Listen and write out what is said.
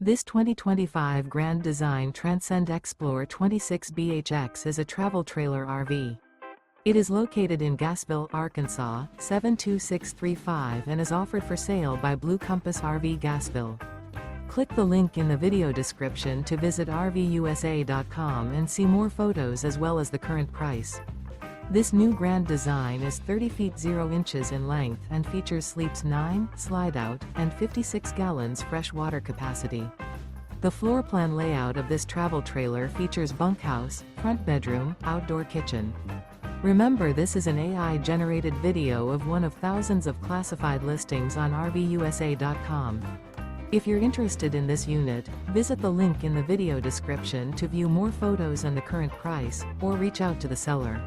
This 2025 Grand Design Transcend Xplor 26BHX is a travel trailer RV. It is located in Gassville, Arkansas, 72635 and is offered for sale by Blue Compass RV Gassville. Click the link in the video description to visit RVUSA.com and see more photos as well as the current price. This new Grand Design is 30 feet 0 inches in length and features sleeps 9, slide-out, and 56 gallons fresh water capacity. The floor plan layout of this travel trailer features bunkhouse, front bedroom, outdoor kitchen. Remember, this is an AI-generated video of one of thousands of classified listings on RVUSA.com. If you're interested in this unit, visit the link in the video description to view more photos and the current price, or reach out to the seller.